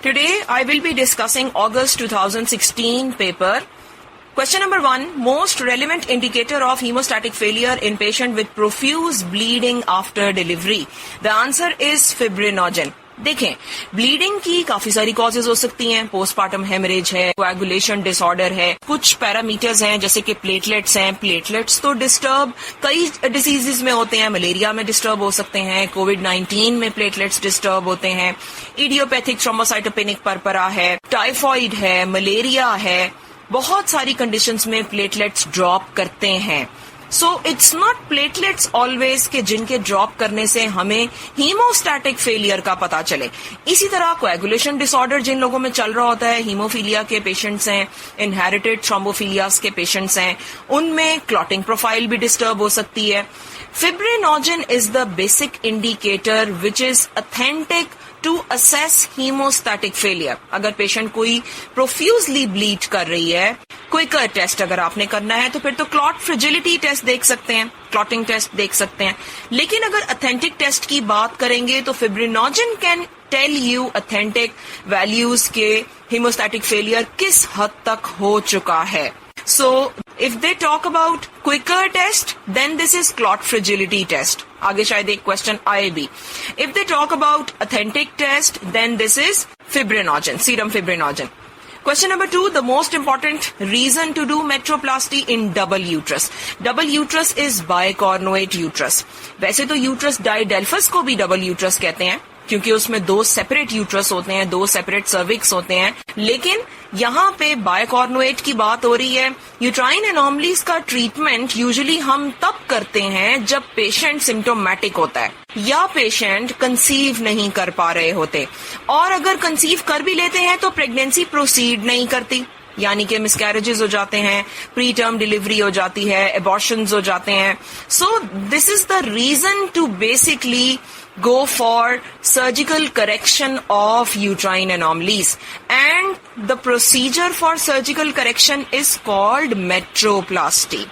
Today, I will be discussing August 2016 paper. Question number 1, most relevant indicator of hemostatic failure in patient with profuse bleeding after delivery. The answer is fibrinogen. देखें, bleeding की काफी सारी causes हो सकती हैं. Postmortem haemorrhage है, coagulation disorder है, कुछ पैरामीटर्स हैं जैसे कि प्लेटलेट्स हैं. प्लेटलेट्स तो डिस्टर्ब कई डिसीजेज में होते हैं. मलेरिया में डिस्टर्ब हो सकते हैं, कोविड-19 में प्लेटलेट्स डिस्टर्ब होते हैं, इडियोपैथिक थ्रोम्बोसाइटोपेनिक परपरा है, टाइफॉइड है, मलेरिया है. बहुत सारी कंडीशंस में प्लेटलेट्स ड्रॉप करते हैं. So it's not platelets always के जिनके ड्रॉप करने से हमें हीमोस्टैटिक फेलियर का पता चले. इसी तरह कोएगुलेशन डिसऑर्डर जिन लोगों में चल रहा होता है, हीमोफीलिया के पेशेंट्स हैं, इनहेरिटेड थ्रोम्बोफीलियास के पेशेंट्स हैं, उनमें क्लॉटिंग प्रोफाइल भी डिस्टर्ब हो सकती है. Fibrinogen is the basic indicator which is authentic to assess hemostatic failure. अगर पेशेंट कोई प्रोफ्यूजली ब्लीड कर रही है, क्विकर टेस्ट अगर आपने करना है तो फिर तो क्लॉट फ्रिजिलिटी टेस्ट देख सकते हैं, क्लॉटिंग टेस्ट देख सकते हैं. लेकिन अगर अथेंटिक टेस्ट की बात करेंगे तो fibrinogen can tell you authentic values के हीमोस्टैटिक फेलियर किस हद तक हो चुका है. So, if they talk about quicker test, then this is clot fragility test. आगे शायद एक क्वेश्चन आए भी. If they talk about authentic test, then this is fibrinogen, serum fibrinogen. Question number 2, the most important reason to do metroplasty in double uterus. Double uterus is bicornuate uterus. वैसे तो uterus diadelphus को भी double uterus कहते हैं क्योंकि उसमें 2 separate uterus होते हैं, 2 सेपरेट सर्विक्स होते हैं. लेकिन यहाँ पे बायकॉर्नुएट की बात हो रही है. यूट्राइन एनोमलीज का ट्रीटमेंट यूजुअली हम तब करते हैं जब पेशेंट सिम्टोमेटिक होता है या पेशेंट कंसीव नहीं कर पा रहे होते, और अगर कंसीव कर भी लेते हैं तो प्रेगनेंसी प्रोसीड नहीं करती, यानी कि मिसकैरेजेस हो जाते हैं, प्री टर्म डिलीवरी हो जाती है, एबॉर्शंस हो जाते हैं. So this is the reason to basically go for surgical correction of uterine anomalies, and the procedure for surgical correction is called metroplasty.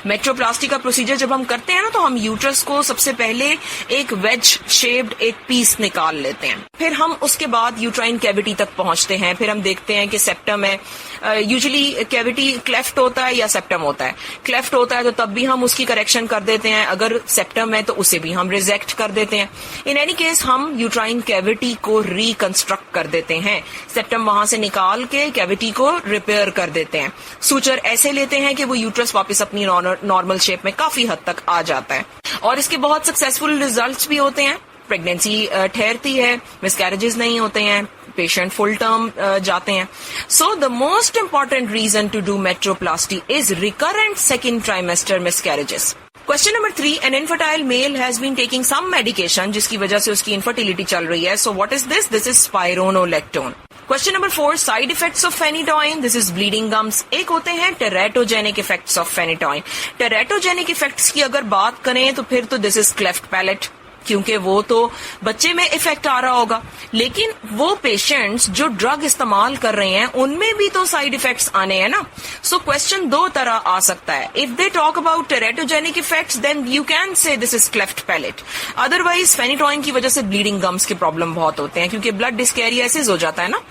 Metroplasty का प्रोसीजर जब हम करते हैं ना, तो हम यूट्रस को सबसे पहले एक वेज शेप्ड एक पीस निकाल लेते हैं, फिर हम उसके बाद यूट्राइन कैविटी तक पहुंचते हैं, फिर हम देखते हैं कि सेप्टम है. यूजुअली कैविटी क्लेफ्ट होता है या सेप्टम होता है. क्लेफ्ट होता है तो तब भी हम उसकी करेक्शन कर देते हैं, अगर सेप्टम है तो उसे भी हम रिजेक्ट कर देते हैं. इन एनी केस हम यूट्राइन कैविटी को रिकंस्ट्रक्ट कर देते हैं, सेप्टम वहां से निकाल के कैविटी को रिपेयर कर देते हैं. सूचर ऐसे लेते हैं कि वो यूट्रस वापस अपनी नॉर्मल शेप में काफी हद तक आ जाता है, और इसके बहुत सक्सेसफुल रिजल्ट्स भी होते हैं. प्रेगनेंसी ठहरती है, मिसकैरेजेस नहीं होते हैं, पेशेंट फुल टर्म जाते हैं. So the most important reason to do metroplasty is recurrent second trimester miscarriages. Question number 3, an infertile male has been taking some medication जिसकी वजह से उसकी इनफर्टिलिटी चल रही है. So what is this? This is spironolactone. Question number 4, side effects of phenytoin. This is bleeding gums. एक होते हैं teratogenic effects of phenytoin. Teratogenic effects की अगर बात करें तो फिर तो दिस इज क्लेफ्ट पैलेट, क्योंकि वो तो बच्चे में इफेक्ट आ रहा होगा. लेकिन वो पेशेंट्स जो ड्रग इस्तेमाल कर रहे हैं उनमें भी तो साइड इफेक्ट्स आने हैं ना. सो क्वेश्चन 2 तरह आ सकता है. If they talk about teratogenic effects then you can say this is cleft palate. Otherwise phenytoin की वजह से ब्लीडिंग गम्स के प्रॉब्लम बहुत होते हैं क्योंकि ब्लड डिस्कैरियोसिस हो जाता है ना.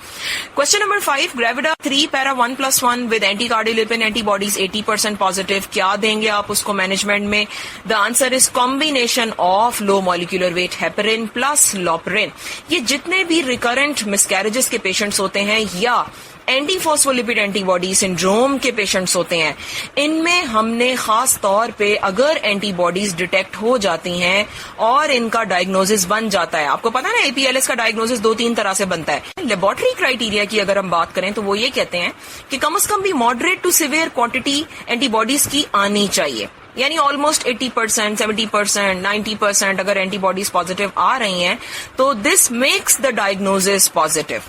Question number 5, gravida 3 para 1+1 with anticardiolipin antibodies 80% positive. क्या देंगे आप उसको मैनेजमेंट में? The answer is combination of low molecular weight heparin plus aspirin. ये जितने भी रिकरेंट मिसकैरेजेस के पेशेंट्स होते हैं या एंटी फॉस्फोलिपिड एंटीबॉडी सिंड्रोम के पेशेंट्स होते हैं, इनमें हमने खास तौर पे अगर एंटीबॉडीज डिटेक्ट हो जाती हैं और इनका डायग्नोसिस बन जाता है, आपको पता है ना एपीएलएस का डायग्नोसिस 2-3 तरह से बनता है. लेबोरेटरी क्राइटेरिया की अगर हम बात करें तो वो ये कहते हैं कि कम से कम भी moderate to severe quantity antibodies की आनी चाहिए, यानी ऑलमोस्ट 80%, 70%, 90% अगर एंटीबॉडीज पॉजिटिव आ रही हैं तो this makes the diagnosis positive.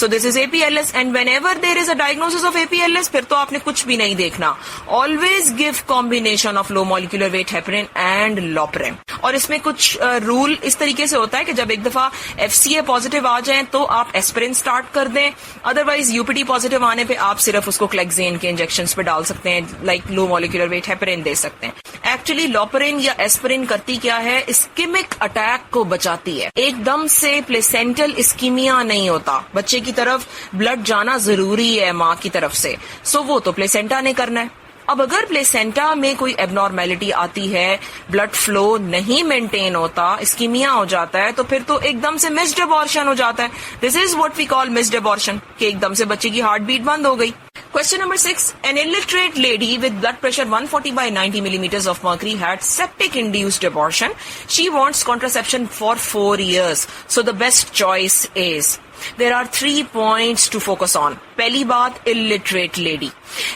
So this is APLS, and whenever there is a diagnosis of APLS, फिर तो आपने कुछ भी नहीं देखना. Always give combination of low molecular weight heparin and loprin. और इसमें कुछ रूल इस तरीके से होता है कि जब एक दफा FCA पॉजिटिव आ जाए तो आप एस्पिरिन स्टार्ट कर दें, अदरवाइज UPT पॉजिटिव आने पे आप सिर्फ उसको क्लेक्सेन के इंजेक्शन पे डाल सकते हैं, like low molecular weight heparin दे सकते हैं. एक्चुअली लॉपरिन या एस्पिरिन करती क्या है, इस्कीमिक अटैक को बचाती है। एकदम से प्लेसेंटल इस्कीमिया नहीं होता, बच्चे की तरफ ब्लड जाना जरूरी है माँ की तरफ से, सो वो तो प्लेसेंटा ने करना है। अब अगर प्लेसेंटा में कोई एबनॉर्मेलिटी आती है, ब्लड फ्लो नहीं मेंटेन होता, इस्कीमिया हो जाता है, तो फिर तो एकदम से मिस्ड अबॉर्शन हो जाता है। This is what we call missed abortion, कि एकदम से बच्चे की हार्ट बीट बंद हो गई। Question number 6. An illiterate lady with blood pressure 140/90 millimeters of mercury had septic-induced abortion. She wants contraception for 4 years. So the best choice is, there are 3 points to focus on. पहली बात, illiterate lady.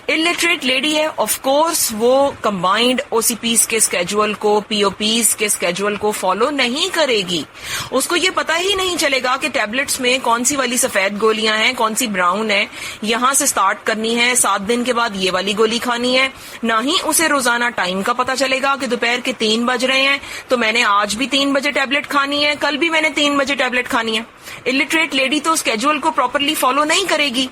illiterate lady है, of course वो combined OCPs के schedule को, POPs के schedule को follow नहीं करेगी। उसको ये पता ही नहीं चलेगा कि tablets में कौन सी वाली सफेद गोलियां हैं, कौन सी ब्राउन है, यहां से स्टार्ट करनी है, 7 दिन के बाद ये वाली गोली खानी है। ना ही उसे रोजाना टाइम का पता चलेगा कि दोपहर के 3 बज रहे हैं तो मैंने आज भी 3 बजे टैबलेट खानी है, कल भी मैंने 3 बजे टैबलेट खानी है। illiterate लेडी तो स्केड्यूल को प्रॉपरली फॉलो नहीं करेगी।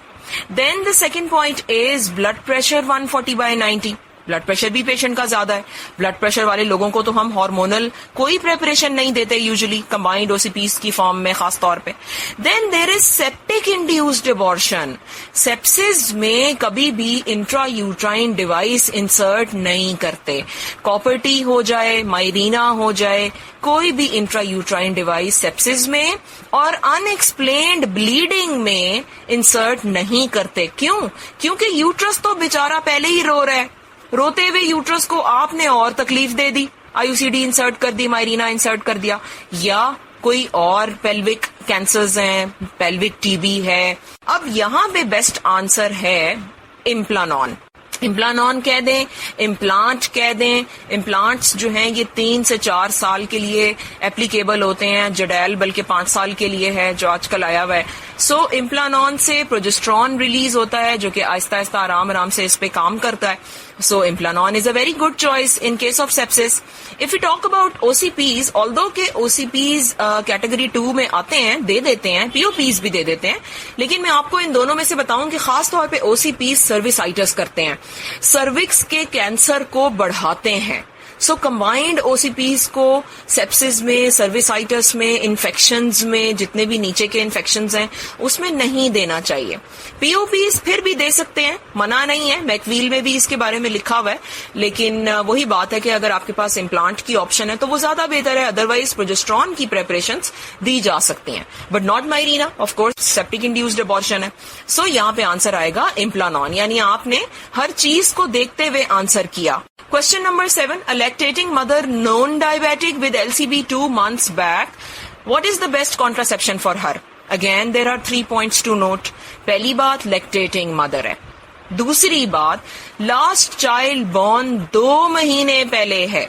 Then the second point is blood pressure 140/90। Blood pressure भी पेशेंट का ज्यादा है। ब्लड प्रेशर वाले लोगों को तो हम हार्मोनल कोई प्रेपरेशन नहीं देते यूजुअली, कंबाइंड ओसीपीज की फॉर्म में खास तौर पे। Then there is septic induced abortion. Sepsis में कभी भी इंट्रा यूट्राइन डिवाइस इंसर्ट नहीं करते। कॉपर टी हो जाए, माइरीना हो जाए, कोई भी इंट्रा यूट्राइन डिवाइस सेप्सिस में और अनएक्सप्लेन्ड ब्लीडिंग में इंसर्ट नहीं करते। क्यों? क्योंकि यूट्रस तो बेचारा पहले ही रो रहा है। रोते हुए यूट्रस को आपने और तकलीफ दे दी, आईयूसीडी इंसर्ट कर दी, माइरीना इंसर्ट कर दिया, या कोई और पेल्विक कैंसर्स हैं, पेल्विक टीबी है। अब यहां पे बेस्ट आंसर है इम्प्लानॉन। इम्प्लानॉन कह दें, इम्प्लांट कह दें। इम्प्लांट्स जो हैं ये 3 से 4 साल के लिए एप्लीकेबल होते हैं। जडेल बल्कि 5 साल के लिए है जो आजकल आया हुआ है। सो इम्प्लानॉन से प्रोजेस्ट्रॉन रिलीज होता है जो कि आहिस्ता आहिस्ता आराम आराम से इस पे काम करता है। So Implanon is a very good choice in case of sepsis. If we talk about OCPs, although के OCPs कैटेगरी 2 में आते हैं, दे देते हैं, POPs भी दे देते हैं, लेकिन मैं आपको इन दोनों में से बताऊं कि खास तौर पे OCPs सर्विसाइटिस करते हैं, सर्विक्स के कैंसर को बढ़ाते हैं। सो कंबाइंड ओसीपीज को सेप्सिस में, सर्विसाइटिस में, इन्फेक्शंस में, जितने भी नीचे के इन्फेक्शंस हैं उसमें नहीं देना चाहिए। पीओपीज फिर भी दे सकते हैं, मना नहीं है, मैकवील में भी इसके बारे में लिखा हुआ है, लेकिन वही बात है कि अगर आपके पास इम्प्लांट की ऑप्शन है तो वो ज्यादा बेहतर है। अदरवाइज प्रोजेस्ट्रॉन की प्रेपरेशंस दी जा सकती हैं, but not Mirena, of course septic induced abortion है। सो यहाँ पे आंसर आएगा इम्प्लानॉन, यानी आपने हर चीज को देखते हुए आंसर किया। Question number 7. A lactating mother known diabetic with LCB 2 months back. What is the best contraception for her? Again, there are 3 points to note. पहली बात lactating mother है। दूसरी बात last child born 2 महीने पहले है।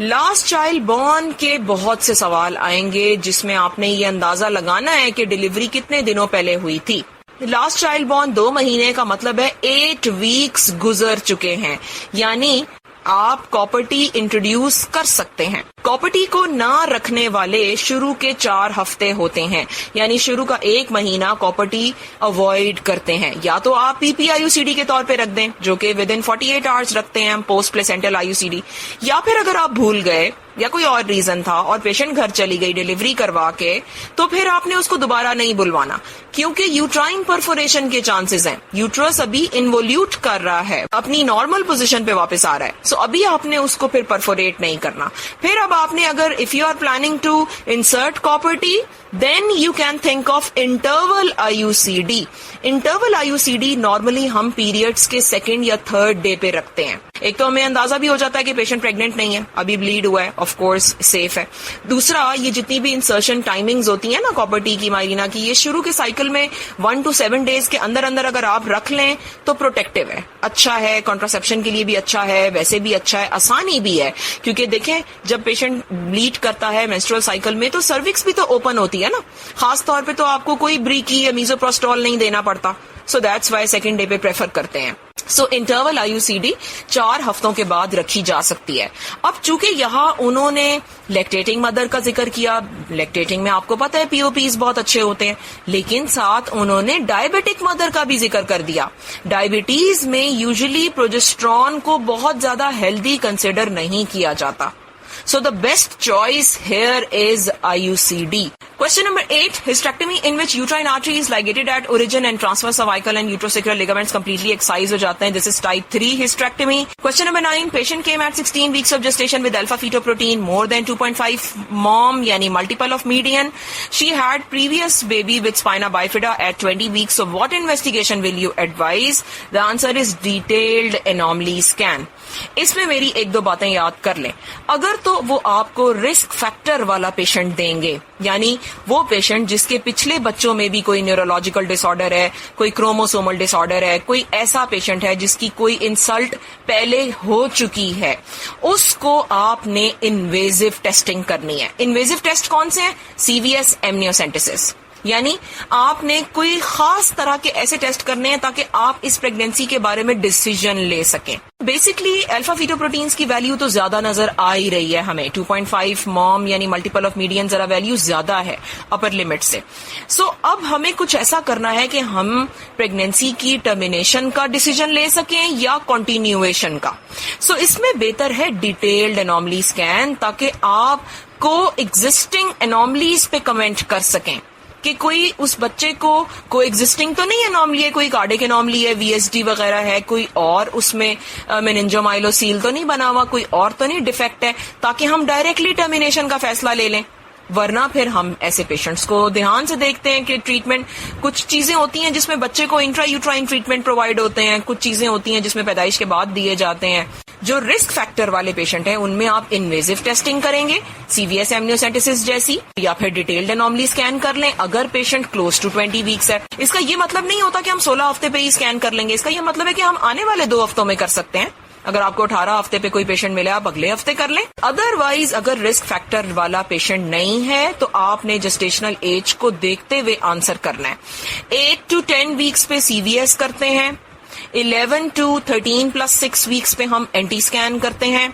लास्ट चाइल्ड बॉर्न के बहुत से सवाल आएंगे जिसमें आपने ये अंदाजा लगाना है कि डिलीवरी कितने दिनों पहले हुई थी। लास्ट चाइल्ड बॉर्न 2 महीने का मतलब है 8 वीक्स गुजर चुके हैं, यानी आप कॉपर टी इंट्रोड्यूस कर सकते हैं। कॉपर टी को ना रखने वाले शुरू के 4 हफ्ते होते हैं, यानी शुरू का 1 महीना कॉपर टी अवॉइड करते हैं। या तो आप पीपी आईयूसीडी के तौर पे रख दें, जो कि विद इन 48 आवर्स रखते हैं हम पोस्ट प्लेसेंटल आईयूसीडी, या फिर अगर आप भूल गए या कोई और रीजन था और पेशेंट घर चली गई डिलीवरी करवा के, तो फिर आपने उसको दोबारा नहीं बुलवाना, क्योंकि यूट्राइन परफोरेशन के चांसेस हैं। यूट्रस अभी इन्वोल्यूट कर रहा है, अपनी नॉर्मल पोजीशन पे वापस आ रहा है, सो अभी आपने उसको फिर परफोरेट नहीं करना। फिर अब आपने अगर if you are planning to insert copper T, then you can think of interval IUCD. Interval IUCD normally हम पीरियड्स के 2nd या 3rd डे पे रखते हैं। एक तो हमें अंदाजा भी हो जाता है कि पेशेंट प्रेग्नेंट नहीं है, अभी ब्लीड हुआ है, ऑफ कोर्स सेफ है। दूसरा, ये जितनी भी इंसर्शन टाइमिंग्स होती है ना कॉपर टी की, माइरीना की, ये शुरू के साइकिल में 1 to 7 डेज के अंदर अंदर अगर आप रख लें तो प्रोटेक्टिव है, अच्छा है, कॉन्ट्रासेप्शन के लिए भी अच्छा है, वैसे भी अच्छा है, आसानी भी है। क्योंकि देखें, जब पेशेंट ब्लीड करता है मेंस्ट्रुअल साइकिल में तो सर्विक्स भी तो ओपन होती है ना, खास तौर पे तो आपको कोई ब्रीकी या मीजोप्रोस्टॉल नहीं देना पड़ता। So that's why 2nd day पे प्रेफर करते हैं। सो इंटरवल IUCD 4 हफ्तों के बाद रखी जा सकती है। अब चूंकि यहाँ उन्होंने लैक्टेटिंग मदर का जिक्र किया, लैक्टेटिंग में आपको पता है POPs बहुत अच्छे होते हैं, लेकिन साथ उन्होंने डायबिटिक मदर का भी जिक्र कर दिया। डायबिटीज में यूजुअली प्रोजेस्ट्रॉन को बहुत ज्यादा हेल्दी कंसिडर नहीं किया जाता। So the best choice here is IUCD. Question number 8. Hysterectomy in which uterine artery is ligated at origin and transverse cervical and uterosacral ligaments completely excised हो जाते हैं. This is type 3 hysterectomy. Question number 9. Patient came at 16 weeks of gestation with alpha fetoprotein more than 2.5 mom, यानी multiple of median. She had previous baby with spina bifida at 20 weeks. So what investigation will you advise? The answer is detailed anomaly scan. इसमें मेरी एक दो बातें याद कर लें। अगर तो वो आपको रिस्क फैक्टर वाला पेशेंट देंगे, यानी वो पेशेंट जिसके पिछले बच्चों में भी कोई न्यूरोलॉजिकल डिसऑर्डर है, कोई क्रोमोसोमल डिसऑर्डर है, कोई ऐसा पेशेंट है जिसकी कोई इंसल्ट पहले हो चुकी है, उसको आपने इन्वेजिव टेस्टिंग करनी है। इन्वेजिव टेस्ट कौन से हैं? CVS एमनियोसेंटेसिस, यानी आपने कोई खास तरह के ऐसे टेस्ट करने हैं ताकि आप इस प्रेगनेंसी के बारे में डिसीजन ले सकें। बेसिकली अल्फा फीटोप्रोटीन्स की वैल्यू तो ज्यादा नजर आ ही रही है हमें। 2.5 मॉम यानी मल्टीपल ऑफ मीडियन जरा वैल्यू ज्यादा है अपर लिमिट से। सो अब हमें कुछ ऐसा करना है कि हम प्रेगनेंसी की टर्मिनेशन का डिसीजन ले सकें या कंटिन्यूएशन का। सो इसमें बेहतर है डिटेल्ड एनॉमली स्कैन, ताकि आप को एग्जिस्टिंग एनॉमलीज पे कमेंट कर सकें कि कोई उस बच्चे को कोई एग्जिस्टिंग तो नहीं एनॉमली है, कोई कार्डिक एनॉमली है, VSD वगैरह है, कोई और उसमें मेनिंजोमाइलोसील तो नहीं बना हुआ, कोई और तो नहीं डिफेक्ट है, ताकि हम डायरेक्टली टर्मिनेशन का फैसला ले लें। वरना फिर हम ऐसे पेशेंट्स को ध्यान से देखते हैं कि ट्रीटमेंट, कुछ चीजें होती हैं जिसमें बच्चे को इंट्रा यूट्राइन ट्रीटमेंट प्रोवाइड होते हैं, कुछ चीजें होती हैं जिसमें पैदाइश के बाद दिए जाते हैं। जो रिस्क फैक्टर वाले पेशेंट हैं उनमें आप इन्वेजिव टेस्टिंग करेंगे, CVS एमनियोसेंटेसिस जैसी, या फिर डिटेल्ड एनॉमली स्कैन कर लें अगर पेशेंट क्लोज टू 20 वीक्स है। इसका ये मतलब नहीं होता कि हम 16 हफ्ते पे ही स्कैन कर लेंगे। इसका ये मतलब है कि हम आने वाले 2 हफ्तों में कर सकते हैं। अगर आपको 18 हफ्ते पे कोई पेशेंट मिले, आप अगले हफ्ते कर लें। अदरवाइज अगर रिस्क फैक्टर वाला पेशेंट नहीं है तो आपने जेस्टेशनल एज को देखते हुए आंसर करना है। 8 to 10 वीक्स पे CVS करते हैं, 11 to 13 plus 6 वीक्स पे हम एंटी स्कैन करते हैं,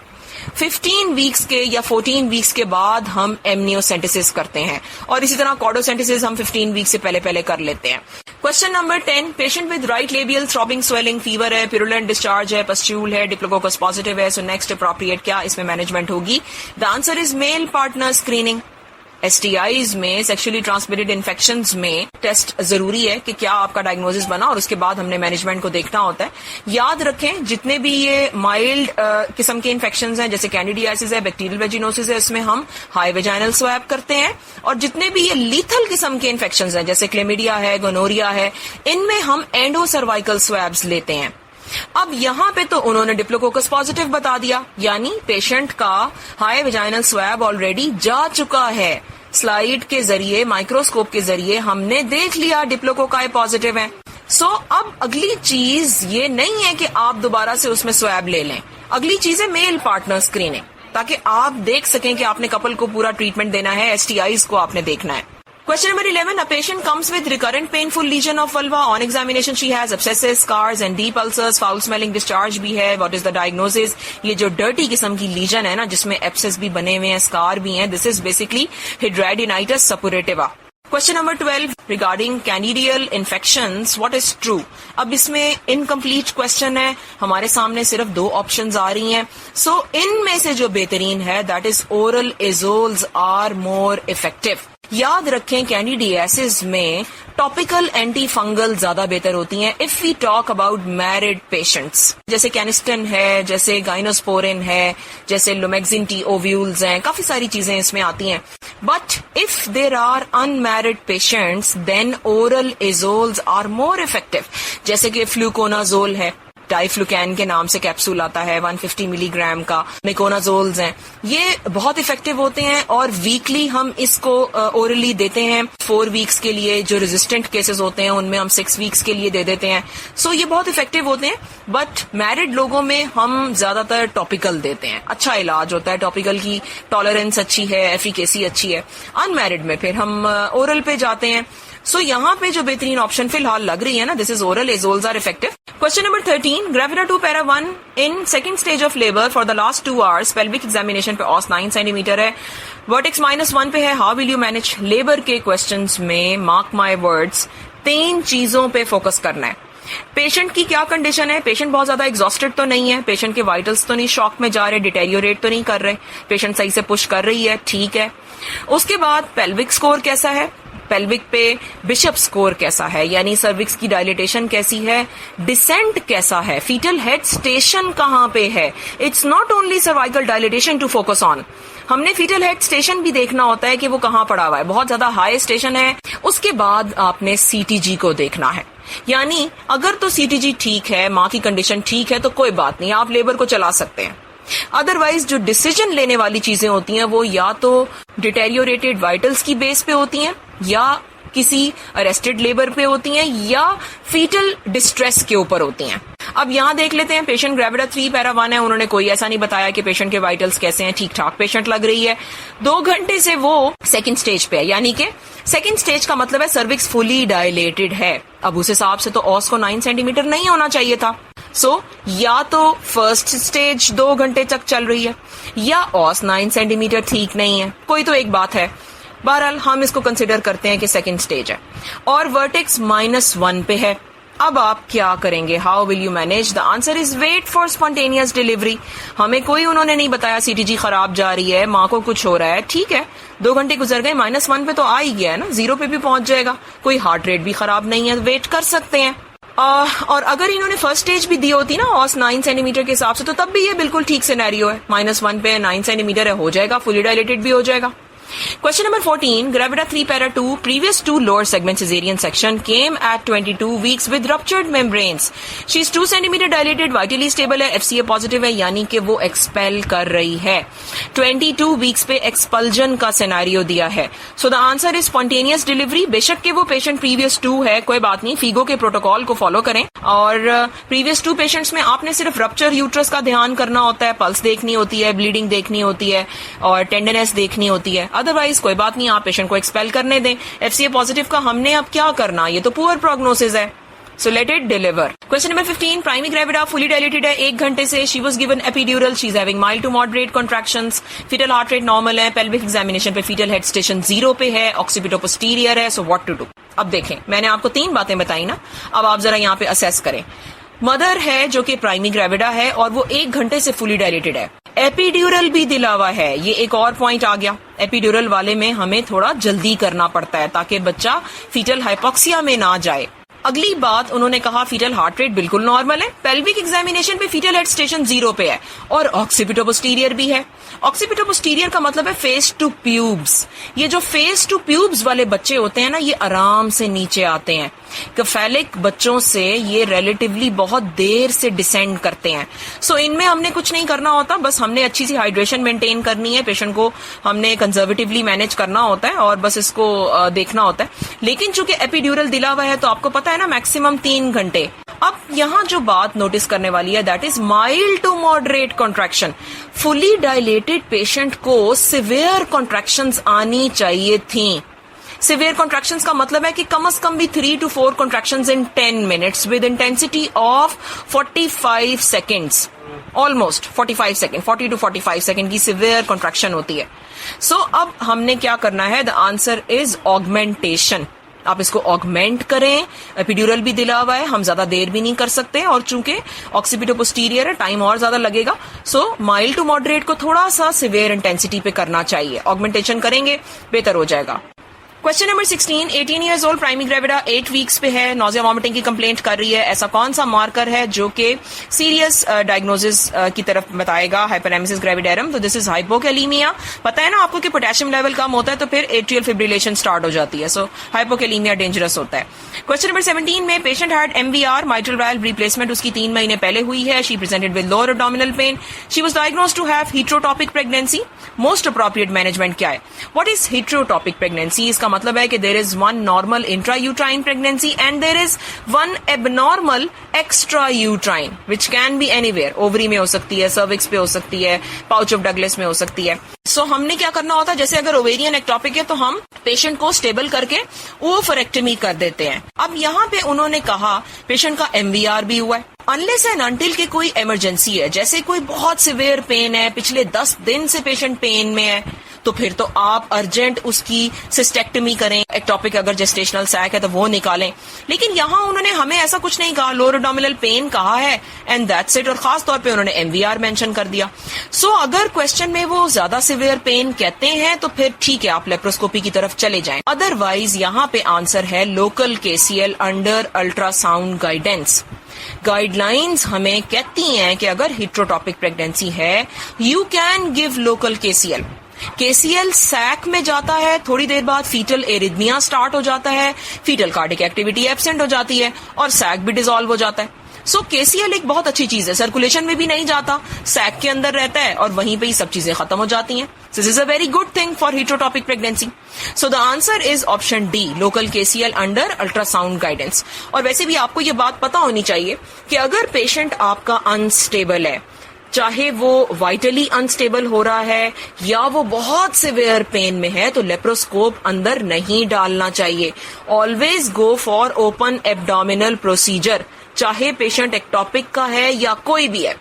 15 वीक्स के या 14 वीक्स के बाद हम एमनियोसेंटेसिस करते हैं, और इसी तरह कॉर्डोसेंटेसिस हम 15 वीक्स से पहले कर लेते हैं। Question number 10, patient with right labial throbbing swelling, fever है, पिरुलेंट डिस्चार्ज है, पस्ट्यूल है, डिप्लोकोकस पॉजिटिव है, सो नेक्स्ट अप्रोप्रिएट क्या इसमें मैनेजमेंट होगी? The answer is male partner screening. STIs में, सेक्सुअली ट्रांसमिटेड इन्फेक्शंस में टेस्ट जरूरी है कि क्या आपका डायग्नोसिस बना, और उसके बाद हमने मैनेजमेंट को देखना होता है। याद रखें जितने भी ये माइल्ड किस्म के इन्फेक्शंस हैं, जैसे कैंडिडियासिस है, बैक्टीरियल वेजिनोसिस है, इसमें हम हाई वेजाइनल स्वैब करते हैं, और जितने भी ये लीथल किस्म के इन्फेक्शंस हैं जैसे क्लेमिडिया है, गोनोरिया है, इनमें हम एंडो सर्वाइकल स्वैब्स लेते हैं। अब यहाँ पे तो उन्होंने डिप्लोकोकस पॉजिटिव बता दिया, यानी पेशेंट का हाई वेजाइनल स्वैब ऑलरेडी जा चुका है। स्लाइड के जरिए, माइक्रोस्कोप के जरिए हमने देख लिया डिप्लोकोकाई पॉजिटिव है। सो अब अगली चीज ये नहीं है कि आप दोबारा से उसमें स्वैब ले लें, अगली चीज है मेल पार्टनर स्क्रीनिंग, ताकि आप देख सकें कि आपने कपल को पूरा ट्रीटमेंट देना है, STIs को आपने देखना है। Question number 11, a patient comes with recurrent painful lesion of vulva. On examination she has abscesses, scars and deep ulcers, foul smelling discharge भी है. What is the diagnosis? ये जो dirty किस्म की lesion है ना, जिसमें abscess भी बने हुए हैं, scar भी हैं, this is basically hidradenitis suppurativa. Question number 12, regarding candidial infections, what is true? अब इसमें incomplete question है, हमारे सामने सिर्फ 2 options आ रही हैं. So इनमें से जो बेहतरीन है, that is oral azoles are more effective. याद रखें कैंडिडियासिस में टॉपिकल एंटी फंगल ज्यादा बेहतर होती हैं if we talk about married patients, जैसे कैनिस्टन है, जैसे गाइनोस्पोरिन है, जैसे लुमेक्सिन टी ओव्यूल्स हैं, काफी सारी चीजें इसमें आती हैं। But if there are unmarried patients then oral azoles are more effective, जैसे कि फ्लूकोनाजोल है, डाइफ्लुकैन के नाम से कैप्सूल आता है 150 मिलीग्राम का, मेकोनाजोल्स हैं, ये बहुत इफेक्टिव होते हैं और वीकली हम इसको ओरली देते हैं 4 वीक्स के लिए। जो रेजिस्टेंट केसेस होते हैं उनमें हम 6 वीक्स के लिए दे देते हैं। सो ये बहुत इफेक्टिव होते हैं। बट मैरिड लोगों में हम ज्यादातर टॉपिकल देते हैं, अच्छा इलाज होता है, टॉपिकल की टॉलरेंस अच्छी है, एफिकेसी अच्छी है। अनमैरिड में फिर हम ओरल पे जाते हैं। सो यहाँ पे जो बेहतरीन ऑप्शन फिलहाल लग रही है ना, this is oral azoles are effective. Question number 13, Gravida 2 para 1 in second stage of labor for the last 2 hours. Pelvic examination पे os 9 centimeter है, vertex -1 पे है. How will you manage? Labor के questions में mark my words 3 चीजों पे focus करना है. पेशेंट की क्या कंडीशन है? पेशेंट बहुत ज्यादा एग्जॉस्टेड तो नहीं है, पेशेंट के वाइटल्स तो नहीं शॉक में जा रहे, डिटेरियोरेट तो नहीं कर रहे, पेशेंट सही से पुश कर रही है, ठीक है. उसके बाद पेल्विक स्कोर कैसा है, पेल्विक पे बिशप स्कोर कैसा है, यानी सर्विक्स की डायलिटेशन कैसी है, डिसेंट कैसा है, फीटल हेड स्टेशन कहां पे है. It's not only cervical dilatation to focus on, हमने फीटल हेड स्टेशन भी देखना होता है कि वो कहां पड़ा हुआ है, बहुत ज्यादा हाई स्टेशन है. उसके बाद आपने सीटीजी को देखना है, यानी अगर तो सीटीजी ठीक है, मां की कंडीशन ठीक है, तो कोई बात नहीं, आप लेबर को चला सकते हैं. अदरवाइज जो डिसीजन लेने वाली चीजें होती हैं वो या तो डिटेरियोरेटेड वाइटल्स की बेस पे होती हैं, या किसी अरेस्टेड लेबर पे होती हैं, या फीटल डिस्ट्रेस के ऊपर होती हैं. अब यहां देख लेते हैं, पेशेंट ग्रेविडा 3 para 1 है, उन्होंने कोई ऐसा नहीं बताया कि पेशेंट के वाइटल्स कैसे हैं, ठीक ठाक पेशेंट लग रही है. 2 घंटे से वो सेकंड स्टेज पे है, यानी कि सेकंड स्टेज का मतलब है सर्विक्स फुली डायलेटेड है. अब उस हिसाब से तो ऑस को 9 सेंटीमीटर नहीं होना चाहिए था. सो या तो फर्स्ट स्टेज 2 घंटे तक चल रही है, या ऑस 9 सेंटीमीटर ठीक नहीं है, कोई तो एक बात है. बहरहाल हम इसको कंसिडर करते हैं कि सेकंड स्टेज है और वर्टेक्स -1 पे है. अब आप क्या करेंगे? How will you manage? The answer is wait for spontaneous delivery. हमें कोई उन्होंने नहीं बताया सीटीजी खराब जा रही है, माँ को कुछ हो रहा है, ठीक है, 2 घंटे गुजर गए, -1 पे तो आ ही गया है ना, 0 पे भी पहुंच जाएगा, कोई हार्ट रेट भी खराब नहीं है, वेट कर सकते हैं. और अगर इन्होंने फर्स्ट स्टेज भी दी होती ना ऑस 9 सेंटीमीटर के हिसाब से, तो तब भी ये बिल्कुल ठीक सिनेरियो है. -1 पे 9 सेंटीमीटर है, हो जाएगा, फुली डायलेटेड भी हो जाएगा. Question number 14, Gravida 3 para 2, previous to lower segment cesarean section, came at 22 weeks with ruptured membranes. She is 2 centimeter dilated, vitally stable है, FCA positive है, यानी कि वो expel कर रही है. 22 weeks पे expulsion का scenario दिया है. So the answer is spontaneous delivery. बेशक के वो patient previous 2 है, कोई बात नहीं, फीगो के प्रोटोकॉल को फॉलो करें. और previous 2 patients में आपने सिर्फ rupture uterus का ध्यान करना होता है, पल्स देखनी होती है, ब्लीडिंग देखनी होती है और टेंडरनेस देखनी होती है. अदरवाइज कोई बात नहीं, आप पेशेंट को एक्सपेल करने दें. एफसीए पॉजिटिव का हमने अब क्या करना, ये तो पुअर प्रोग्नोसिस है, so let it deliver. Question number 15, primary gravida fully dilated है, 1 घंटे से, she was given epidural, she is having mild to moderate contractions, foetal heart rate normal है, पेल्विक एग्जामिनेशन पे फीटल हेड स्टेशन 0 पे है, occipito posterior है, so what to do. अब देखें, मैंने आपको 3 बातें बताई ना, अब आप जरा यहाँ पे असेस करें. मदर है जो कि प्राइमरी ग्रेविडा है और वो 1 घंटे से फुली डायलेटेड है, एपिड्यूरल भी दिला हुआ है, ये एक और पॉइंट आ गया. एपिड्यूरल वाले में हमें थोड़ा जल्दी करना पड़ता है ताकि बच्चा फीटल हाइपोक्सिया में ना जाए. अगली बात उन्होंने कहा फीटल हार्ट रेट बिल्कुल नॉर्मल है, पेल्विक एग्जामिनेशन पे फीटल हेड स्टेशन 0 पे है और ऑक्सीपिटो पोस्टीरियर भी है. ऑक्सीपिटो पोस्टीरियर का मतलब है फेस टू प्यूब्स. ये जो फेस टू प्यूब्स वाले बच्चे होते हैं ना, ये आराम से नीचे आते हैं. कैफेलिक बच्चों से ये रिलेटिवली बहुत देर से डिसेंड करते हैं. सो इनमें हमने कुछ नहीं करना होता, बस हमने अच्छी सी हाइड्रेशन मेंटेन करनी है, पेशेंट को हमने कंजर्वेटिवली मैनेज करना होता है और बस इसको देखना होता है. लेकिन चूंकि एपिड्यूरल दिला हुआ है तो आपको पता है ना, मैक्सिमम 3 घंटे. अब यहाँ जो बात नोटिस करने वाली है, that is mild to moderate contraction. Fully dilated patient को सिवियर कॉन्ट्रैक्शंस आनी चाहिए थी. सिवियर कॉन्ट्रैक्शंस का मतलब है कि कम से कम भी 3 to 4 contractions in 10 minutes with intensity of 45 seconds. Almost 45 second, 40 to 45 second की सिवियर कॉन्ट्रैक्शन होती है. सो अब हमने क्या करना है, द आंसर इज ऑगमेंटेशन. आप इसको ऑगमेंट करें, एपिड्यूरल भी दिला हुआ है, हम ज्यादा देर भी नहीं कर सकते और चूंकि ऑक्सीपिटो पोस्टीरियर है, टाइम और ज्यादा लगेगा. सो माइल्ड टू मॉडरेट को थोड़ा सा सिवियर इंटेंसिटी पे करना चाहिए. ऑगमेंटेशन करेंगे बेहतर हो जाएगा. Question number 16, 18 years old primary gravida 8 weeks पे है, नोजिया वॉमिटिंग की कंप्लेंट कर रही है. ऐसा कौन सा मार्कर है जो कि सीरियस डायग्नोसिस की तरफ बताएगा, हाइपरेमेसिस ग्रेविडेरम? तो दिस इज हाइपोकैलीमिया. पता है ना आपको कि पोटेशियम लेवल कम होता है तो फिर एट्रियल फिब्रिलेशन स्टार्ट हो जाती है. सो हाइपोकैलीमिया डेंजरस होता है. क्वेश्चन नंबर 17 में patient had MVR mitral valve replacement, उसकी 3 महीने पहले हुई है. She presented with lower abdominal pain. She was diagnosed to have heterotopic pregnancy. Most appropriate management क्या है? What is heterotopic pregnancy? इसका मतलब है कि there is one normal intrauterine pregnancy and there is one abnormal extrauterine which can be anywhere. Ovary में हो सकती है, सर्विक्स पे हो सकती है, पाउच ऑफ डगलस में हो सकती है. सो हमने क्या करना होता है, जैसे अगर ओवेरियन एक्टोपिक है तो हम पेशेंट को स्टेबल करके ओवरेक्टमी कर देते हैं. अब यहाँ पे उन्होंने कहा पेशेंट का एमवीआर भी हुआ है, अनलेस एंड अनटिल के कोई इमरजेंसी है, जैसे कोई बहुत सिवियर पेन है, पिछले 10 दिन से पेशेंट पेन में है, तो फिर तो आप अर्जेंट उसकी सिस्टेक्टमी करें, एक्टोपिक अगर जेस्टेशनल सैक है तो वो निकालें। लेकिन यहां उन्होंने हमें ऐसा कुछ नहीं कहा, लोअर एब्डोमिनल पेन कहा है एंड दैट्स इट, और खास तौर पे उन्होंने एमवीआर मेंशन कर दिया। सो अगर क्वेश्चन में वो ज्यादा सिवियर पेन कहते हैं तो फिर ठीक है, आप लेप्रोस्कोपी की तरफ चले जाएं। अदरवाइज यहां पे आंसर है local KCL under ultrasound guidance. Guidelines हमें कहती हैं कि अगर हिट्रोटॉपिक प्रेगनेंसी है, you can give local KCL. KCL sac में जाता है, थोड़ी देर बाद फीटल एरिथमिया स्टार्ट हो जाता है, फीटल कार्डिक एक्टिविटी एब्सेंट हो जाती है और सैक भी डिसॉल्व हो जाता है। सो केसीएल एक बहुत अच्छी चीज है, सर्कुलेशन में भी नहीं जाता, सैक के अंदर रहता है और वहीं पे ही सब चीजें खत्म हो जाती हैं। This is a very good thing for heterotopic pregnancy. So the answer is option D, local KCL under ultrasound guidance. और वैसे भी आपको ये बात पता होनी चाहिए कि अगर पेशेंट आपका अनस्टेबल है, चाहे वो वाइटली अनस्टेबल हो रहा है या वो बहुत सिवियर पेन में है, तो लेप्रोस्कोप अंदर नहीं डालना चाहिए। Always go for open abdominal procedure, चाहे पेशेंट एक्टोपिक का है या कोई भी है।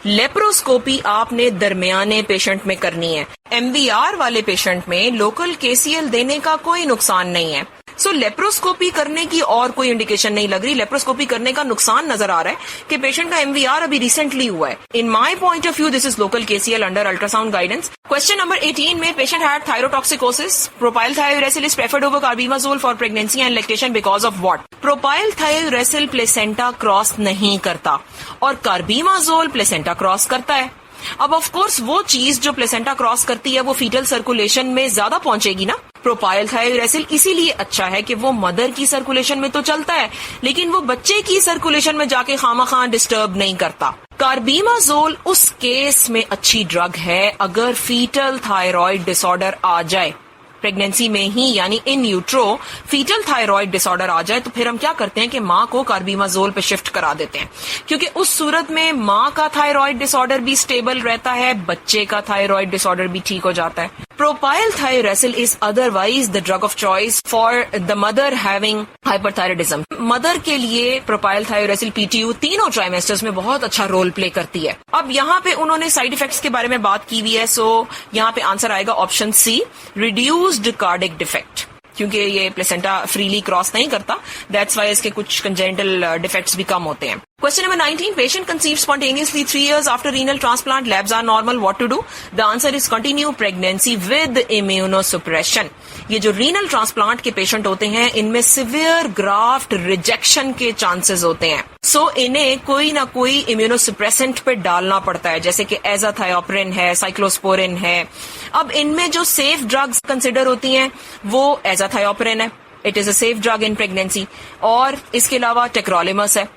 लेप्रोस्कोपी आपने दरमियाने पेशेंट में करनी है। एमवीआर वाले पेशेंट में लोकल केसीएल देने का कोई नुकसान नहीं है। सो लेप्रोस्कोपी करने की और कोई इंडिकेशन नहीं लग रही। लेप्रोस्कोपी करने का नुकसान नजर आ रहा है कि पेशेंट का एमवीआर अभी रिसेंटली हुआ है। In my point of view this is local KCL under ultrasound guidance. Question number 18 में patient had thyrotoxicosis, propyl थायोरेसिल is preferred over carbimazole for pregnancy and lactation because of what? Propylthiouracil placenta cross नहीं करता और carbimazole placenta cross करता है। अब of course वो चीज जो प्लेसेंटा क्रॉस करती है वो फीटल सर्कुलेशन में ज्यादा पहुंचेगी ना। प्रोपाइल थायोरेसिल इसीलिए अच्छा है कि वो मदर की सर्कुलेशन में तो चलता है, लेकिन वो बच्चे की सर्कुलेशन में जाके खामखा डिस्टर्ब नहीं करता। कार्बिमाजोल उस केस में अच्छी ड्रग है अगर फीटल थायराइड डिसऑर्डर आ जाए, प्रेगनेंसी में ही यानी इन यूट्रो फीटल थायराइड डिसऑर्डर आ जाए, तो फिर हम क्या करते हैं कि माँ को कार्बिमाजोल पे शिफ्ट करा देते हैं, क्योंकि उस सूरत में माँ का थायराइड डिसऑर्डर भी स्टेबल रहता है, बच्चे का थायराइड डिसऑर्डर भी ठीक हो जाता है। Propyl थायोरेसिल is otherwise the drug of choice for the mother having hyperthyroidism. Mother के लिए प्रोपाइल थायोरेसिल पीटीयू तीनों ट्राइमेस्टर्स में बहुत अच्छा रोल प्ले करती है। अब यहाँ पे उन्होंने साइड इफेक्ट्स के बारे में बात की हुई है, सो यहाँ पे आंसर आएगा option C, reduced cardiac defect, क्योंकि ये प्लेसेंटा फ्रीली क्रॉस नहीं करता, दैट्स वाई इसके कुछ कंजेनिटल डिफेक्ट्स भी कम होते हैं। Question number 19. Patient conceived spontaneously 3 years after renal transplant. Labs are normal. What to do? The answer is continue pregnancy with immunosuppression. ये जो रीनल ट्रांसप्लांट के पेशेंट होते हैं, इनमें सिवियर ग्राफ्ट रिजेक्शन के चांसेस होते हैं। सो इन्हें कोई ना कोई इम्यूनोसुप्रेसेंट पे डालना पड़ता है, जैसे कि एजाथायोप्रिन है, साइक्लोस्पोरिन है। अब इनमें जो सेफ ड्रग्स कंसिडर होती हैं वो एजाथायोप्रिन है, it is a safe drug in pregnancy, और इसके अलावा टेक्रोलिमस है,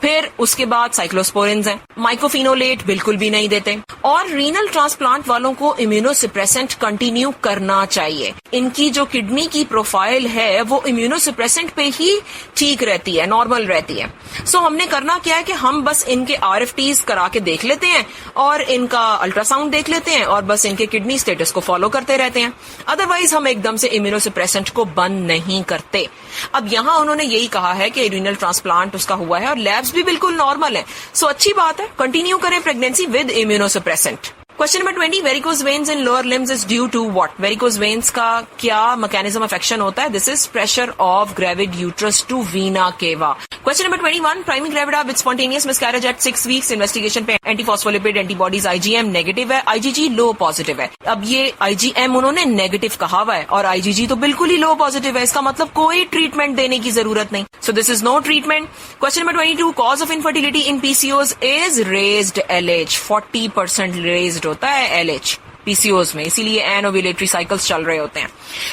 फिर उसके बाद साइक्लोस्पोरिन्स हैं, माइकोफिनोलेट बिल्कुल भी नहीं देते। और रीनल ट्रांसप्लांट वालों को इम्यूनोसुप्रेसेंट कंटिन्यू करना चाहिए। इनकी जो किडनी की प्रोफाइल है वो इम्यूनोसुप्रेसेंट पे ही ठीक रहती है, नॉर्मल रहती है। सो हमने करना क्या है कि हम बस इनके RFTs करा के देख लेते हैं और इनका अल्ट्रासाउंड देख लेते हैं और बस इनके किडनी स्टेटस को फॉलो करते रहते हैं। अदरवाइज हम एकदम से इम्यूनोसुप्रेसेंट को बंद नहीं करते। अब यहाँ उन्होंने यही कहा है कि रीनल ट्रांसप्लांट उसका हुआ है और लैब्स भी बिल्कुल नॉर्मल है, सो अच्छी बात है, कंटिन्यू करें pregnancy with immunosuppressant. Question number 20. Varicose veins in lower limbs is due to what? Varicose veins का क्या मैकेनिज्म ऑफ एक्शन होता है? This is pressure of gravid uterus to vena cava. Question number 21. Primi gravida with spontaneous miscarriage at 6 weeks, investigation पे antiphospholipid antibodies IgM negative है, IgG low positive है। अब ये IgM उन्होंने नेगेटिव कहा हुआ है और IgG तो बिल्कुल ही लो पॉजिटिव है, इसका मतलब कोई ट्रीटमेंट देने की जरूरत नहीं। So this is no treatment. Question number 22. Cause of infertility in PCOs is raised LH। 40% raised होता है LH PCOs में, इसीलिए एनओव्यूलेटरी साइकिल्स चल रहे होते हैं।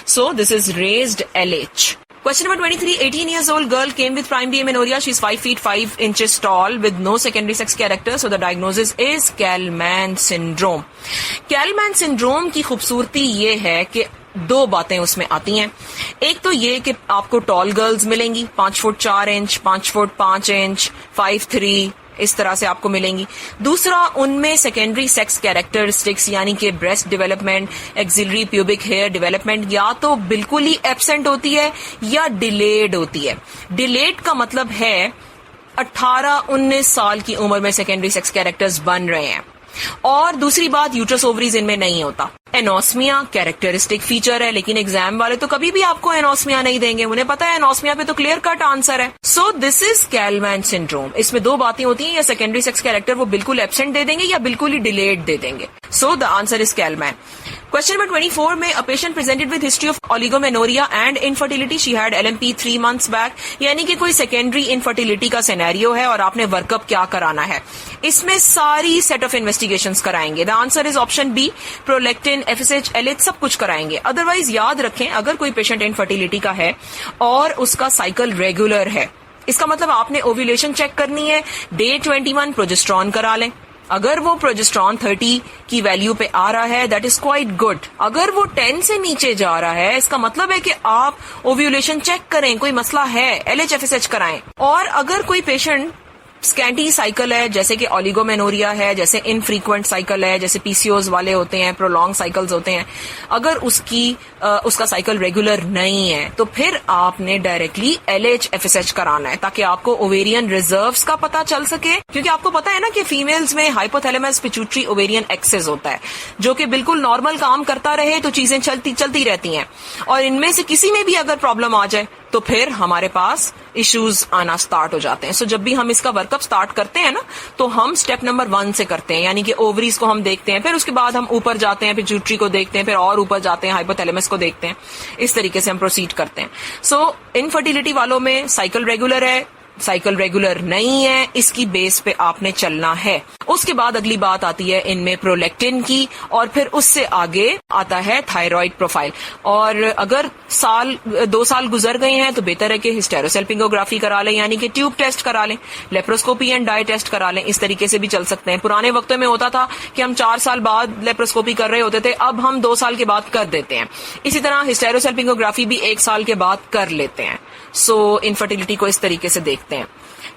So this is raised LH. Question number 23. 18 years old girl came with primary amenorrhea. She's 5 feet 5 inches tall with no secondary sex character. So the diagnosis is Kallmann syndrome. Kallmann syndrome की खूबसूरती ये है कि दो बातें उसमें आती हैं। एक तो ये कि आपको टॉल गर्ल्स मिलेंगी, 5 फुट 4 इंच, 5 फुट 5 इंच, 5'3", इस तरह से आपको मिलेंगी। दूसरा, उनमें सेकेंडरी सेक्स कैरेक्टरिस्टिक्स यानी कि breast development, axillary pubic hair development या तो बिल्कुल ही एब्सेंट होती है या डिलेड होती है। डिलेड का मतलब है 18-19 साल की उम्र में सेकेंडरी सेक्स कैरेक्टर्स बन रहे हैं। और दूसरी बात, यूट्रस ओवरीज इनमें नहीं होता। एनोस्मिया कैरेक्टरिस्टिक फीचर है, लेकिन एग्जाम वाले तो कभी भी आपको एनोस्मिया नहीं देंगे, उन्हें पता है एनोस्मिया पे तो क्लियर कट आंसर है। So this is Kallmann syndrome. इसमें दो बातें होती हैं, या सेकेंडरी सेक्स कैरेक्टर वो बिल्कुल एब्सेंट दे देंगे या बिल्कुल ही डिलेड दे देंगे। So the answer is Kallmann. Question number 24 में a patient presented with history of oligomenorrhea and infertility, she had LMP 3 months back, यानी कि कोई सेकेंडरी इनफर्टिलिटी का सिनेरियो है और आपने वर्कअप क्या कराना है। इसमें सारी सेट ऑफ इन्वेस्टिगेशंस कराएंगे। The answer is option B, prolactin, FSH, LH सब कुछ कराएंगे। अदरवाइज याद रखें, अगर कोई पेशेंट इनफर्टिलिटी का है और उसका साइकिल रेगुलर है, इसका मतलब आपने ओव्यूलेशन चेक करनी है, डे 21 प्रोजेस्ट्रॉन करा लें। अगर वो प्रोजेस्ट्रॉन 30 की वैल्यू पे आ रहा है, दैट इज क्वाइट गुड। अगर वो 10 से नीचे जा रहा है, इसका मतलब है कि आप ओव्यूलेशन चेक करें, कोई मसला है, LH FSH कराएं। और अगर कोई पेशेंट स्कैंटी साइकिल है, जैसे कि ओलिगोमेनोरिया है, जैसे इनफ्रीक्वेंट साइकिल है, जैसे PCOS वाले होते हैं, प्रोलॉन्ग साइकिल्स होते हैं, अगर उसका साइकिल रेगुलर नहीं है तो फिर आपने डायरेक्टली LH FSH कराना है, ताकि आपको ओवेरियन रिजर्व्स का पता चल सके। क्योंकि आपको पता है ना कि फीमेल्स में हाइपोथैलेमस पिट्यूटरी ओवेरियन एक्सेस होता है, जो कि बिल्कुल नॉर्मल काम करता रहे तो चीजें चलती रहती हैं, और इनमें से किसी में भी अगर प्रॉब्लम आ जाए तो फिर हमारे पास इश्यूज आना स्टार्ट हो जाते हैं। सो जब भी हम इसका वर्कअप स्टार्ट करते हैं ना, तो हम स्टेप नंबर 1 से करते हैं, यानी कि ओवरीज को हम देखते हैं, फिर उसके बाद हम ऊपर जाते हैं, पिट्यूटरी को देखते हैं, फिर और ऊपर जाते हैं, हाइपोथैलेमस को देखते हैं। इस तरीके से हम प्रोसीड करते हैं। सो इनफर्टिलिटी वालों में साइकिल रेगुलर है, साइकिल रेगुलर नहीं है, इसकी बेस पे आपने चलना है। उसके बाद अगली बात आती है इनमें प्रोलेक्टिन की, और फिर उससे आगे आता है थायराइड प्रोफाइल। और अगर 2 साल गुजर गए हैं तो बेहतर है कि हिस्टेरोसेल्पिंगोग्राफी करा लें, यानी कि ट्यूब टेस्ट करा लें, लेप्रोस्कोपी एंड डाई टेस्ट करा लें। इस तरीके से भी चल सकते हैं। पुराने वक्तों में होता था कि हम 4 साल बाद लेप्रोस्कोपी कर रहे होते थे, अब हम 2 साल के बाद कर देते हैं। इसी तरह हिस्टेरोसेल्पिंगोग्राफी भी 1 साल के बाद कर लेते हैं। सो इनफर्टिलिटी को इस तरीके से देखते हैं।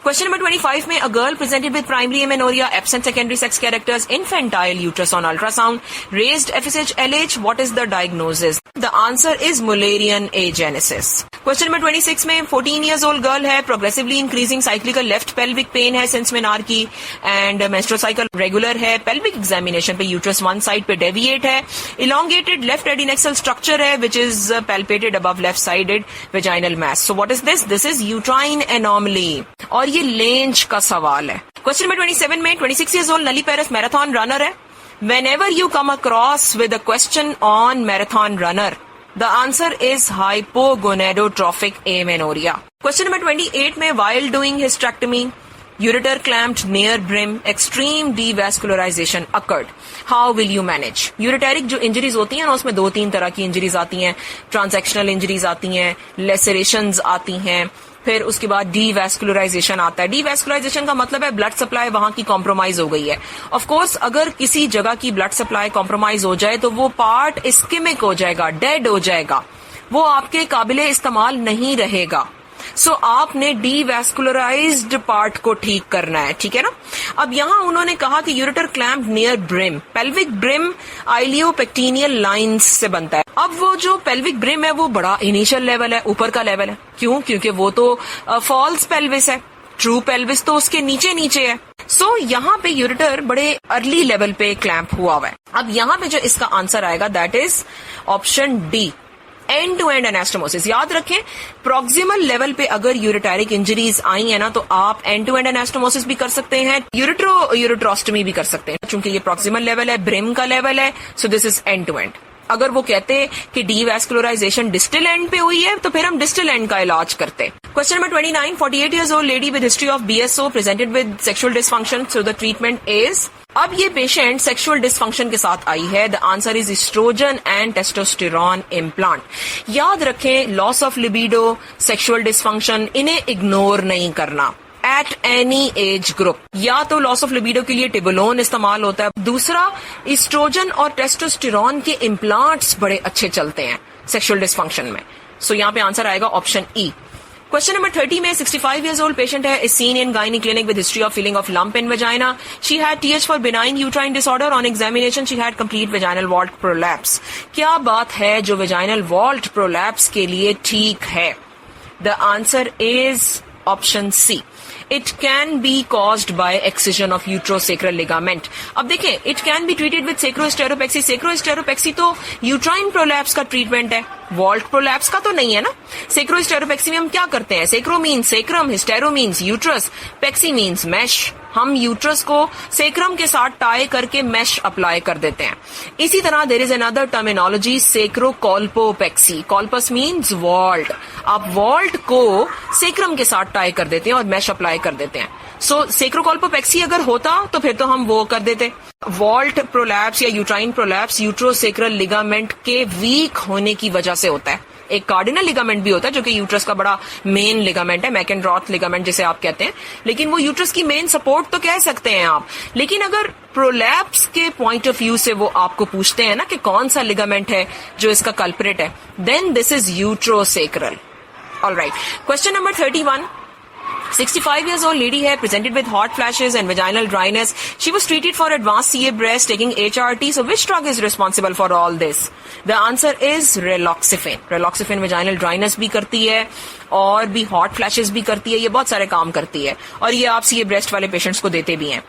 क्वेश्चन नंबर 25 में a girl presented with primary amenorrhea, absent secondary sex characters, infantile uterus on ultrasound, raised FSH LH, what is the diagnosis? The answer is Mullerian agenesis. Question number 26 में 14 years old girl है, progressively increasing cyclical left pelvic pain है since menarche, and menstrual cycle regular है। Pelvic examination पे uterus 1 side पे deviate है, elongated left adnexal structure है which is पैल्पेटेड above left sided vaginal mass. So what is this? This is uterine anomaly, और ये length का सवाल है। क्वेश्चन नंबर 27 में 26 years old नली पेरेस मैराथन रनर है। Whenever you come across with a question on marathon runner, the answer is hypogonadotrophic amenorrhea. Question number 28 में while doing hysterectomy, ureter clamped near brim, extreme devascularization occurred. How will you manage? यूरेटेरिक जो injuries होती हैं ना, उसमें 2-3 तरह की injuries आती हैं। ट्रांसैक्शनल इंजरीज आती हैं, लेसरेशंस आती हैं, फिर उसके बाद डीवैस्कुलराइजेशन आता है। डीवैस्कुलराइजेशन का मतलब है ब्लड सप्लाई वहां की कॉम्प्रोमाइज हो गई है। ऑफ कोर्स अगर किसी जगह की ब्लड सप्लाई कॉम्प्रोमाइज हो जाए तो वो पार्ट इस्केमिक हो जाएगा, डेड हो जाएगा, वो आपके काबिले इस्तेमाल नहीं रहेगा। सो आपने डीवैस्कुलराइज्ड पार्ट को ठीक करना है, ठीक है ना। अब यहां उन्होंने कहा कि ureter clamp near brim, pelvic brim iliopectineal lines से बनता है। अब वो जो पेल्विक ब्रिम है वो बड़ा इनिशियल लेवल है, ऊपर का लेवल है। क्यों? क्योंकि वो तो फॉल्स पेल्विस है, ट्रू पेल्विस तो उसके नीचे नीचे है। सो यहाँ पे यूरेटर बड़े अर्ली लेवल पे क्लैंप हुआ है। अब यहाँ पे जो इसका आंसर आएगा that is option D, end to end anastomosis. याद रखें, प्रॉक्सिमल लेवल पे अगर यूरेटारिक इंजरीज आई है ना, तो आप एंड टू एंड एनास्टोमोसिस भी कर सकते हैं, यूरेट्रोस्टोमी भी कर सकते हैं। चूंकि ये प्रॉक्सिमल लेवल है, ब्रिम का लेवल है, so this is end to end. अगर वो कहते कि डीवैस्कुलराइजेशन डिस्टल एंड पे हुई है तो फिर हम डिस्टल एंड का इलाज करते। Question number 29, 48 years old lady with history of BSO presented with sexual dysfunction, so the treatment is. अब ये पेशेंट सेक्सुअल डिसफंक्शन के साथ आई है। The answer is estrogen and testosterone implant. याद रखें, loss of libido, sexual dysfunction, इन्हें ignore नहीं करना एट एनी एज ग्रुप। या तो लॉस ऑफ लिबिडो के लिए टिबोलोन इस्तेमाल होता है, दूसरा एस्ट्रोजन और टेस्टोस्टेरॉन के इम्प्लांट्स बड़े अच्छे चलते हैं सेक्सुअल डिसफंक्शन में। सो यहाँ पे आंसर आएगा ऑप्शन ई। क्वेश्चन नंबर 30 में 65 years old पेशेंट है, is seen in gynae clinic with history of feeling of lump in vagina. She had TH for benign uterine disorder, on examination she had complete vaginal vault prolapse. क्या बात है जो vaginal vault prolapse के लिए ठीक है? The answer is option C, it can be caused by excision of uterosacral ligament. अब देखें, it can be treated with sacrohysteropexy. Sacrohysteropexy तो यूट्राइन प्रोलैप्स का ट्रीटमेंट है, वॉल्ट प्रोलैप्स का तो नहीं है ना. सेक्रोस्टेरोपेक्सी में हम क्या करते हैं? Sacro means sacrum, hystero means uterus, pexy means mesh. हम यूट्रस को सेक्रम के साथ टाई करके मैश अप्लाई कर देते हैं. इसी तरह there is another terminology, sacrocolpopexy. Colpos means vault. आप वॉल्ट को सेक्रम के साथ टाई कर देते हैं और मैश अप्लाई कर देते हैं. सो सेक्रोकॉल्पोपेक्सी अगर होता तो फिर तो हम वो कर देते. वॉल्ट प्रोलैप्स या यूट्राइन प्रोलैप्स यूट्रोसेक्रल लिगामेंट के वीक होने की वजह से होता है. एक कार्डिनल लिगामेंट भी होता है जो कि यूट्रस का बड़ा मेन लिगामेंट है, मैकेनरॉथ लिगामेंट जिसे आप कहते हैं, लेकिन वो यूट्रस की मेन सपोर्ट तो कह सकते हैं आप. लेकिन अगर प्रोलैप्स के पॉइंट ऑफ व्यू से वो आपको पूछते हैं ना कि कौन सा लिगामेंट है जो इसका कल्प्रिट है, then this is uterosacral. Alright, question number 31. 65 years old lady है, presented with hot flashes and vaginal dryness. She was treated for advanced CA breast taking HRT. So which drug is responsible for all this? The answer is Raloxifene. Raloxifene vaginal dryness भी करती है और भी hot flashes भी करती है. ये बहुत सारे काम करती है और ये आप CA breast वाले patients को देते भी हैं.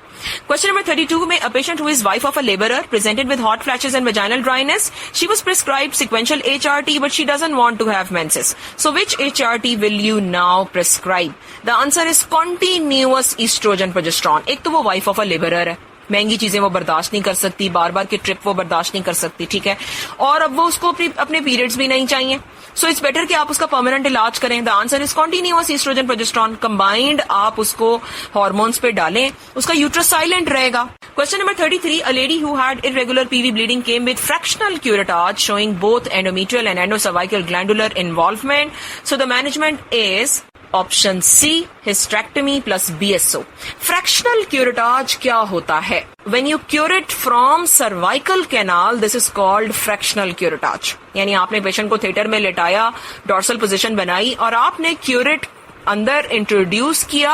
Question number 32 में, a patient who is wife of a laborer presented with hot flashes and vaginal dryness. She was prescribed sequential HRT but she doesn't want to have menses. So which HRT will you now prescribe? The answer is continuous estrogen progesterone. एक तो वो wife of a laborer है, महंगी चीजें वो बर्दाश्त नहीं कर सकती, बार बार के ट्रिप वो बर्दाश्त नहीं कर सकती, ठीक है, और अब वो उसको अपने पीरियड्स भी नहीं चाहिए. सो इट्स बेटर कि आप उसका परमानेंट इलाज करें. The answer is continuous estrogen progesterone combined. आप उसको हार्मोन्स पे डालें, उसका यूट्रस साइलेंट रहेगा. Question number 33. A lady who had irregular PV bleeding came with fractional curettage showing both endometrial and endocervical glandular involvement. So the management is option C, hysterectomy plus BSO. Fractional curettage क्या होता है? When you cure it from cervical canal, this is called fractional curettage. यानी आपने patient को theatre में लेटाया, dorsal position बनाई और आपने क्यूरेट अंदर इंट्रोड्यूस किया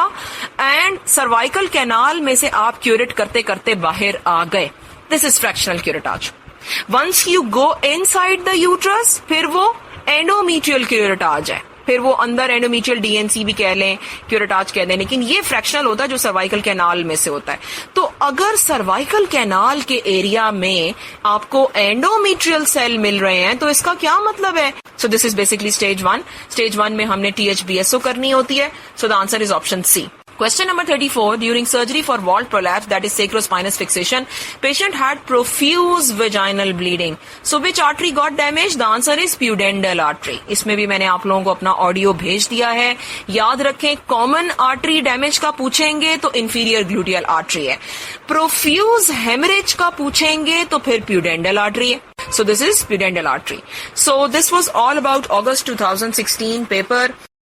एंड सर्वाइकल कैनाल में से आप क्यूरेट करते करते बाहर आ गए. This is fractional curettage. Once you go inside the uterus, फिर वो एंडोमीट्रियल क्यूरेटाज है, फिर वो अंदर एंडोमीट्रियल डीएनसी भी कह लें, क्यूरेटाज कह दें, लेकिन ये फ्रैक्शनल होता है जो सर्वाइकल कैनाल में से होता है. तो अगर सर्वाइकल कैनाल के एरिया में आपको एंडोमीट्रियल सेल मिल रहे हैं तो इसका क्या मतलब है? So this is basically stage 1. Stage 1 में हमने THBSO करनी होती है. So the answer is option C. Question number 34. During surgery for vault prolapse, that is sacrospinous fixation, patient had profuse vaginal bleeding. So which artery got damaged? The answer is pudendal artery. इसमें भी मैंने आप लोगों को अपना audio भेज दिया है. याद रखें, कॉमन आर्टरी डैमेज का पूछेंगे तो inferior gluteal artery है. Profuse hemorrhage का पूछेंगे तो फिर pudendal artery है. So this is pudendal artery. So this was all about August 2016 paper.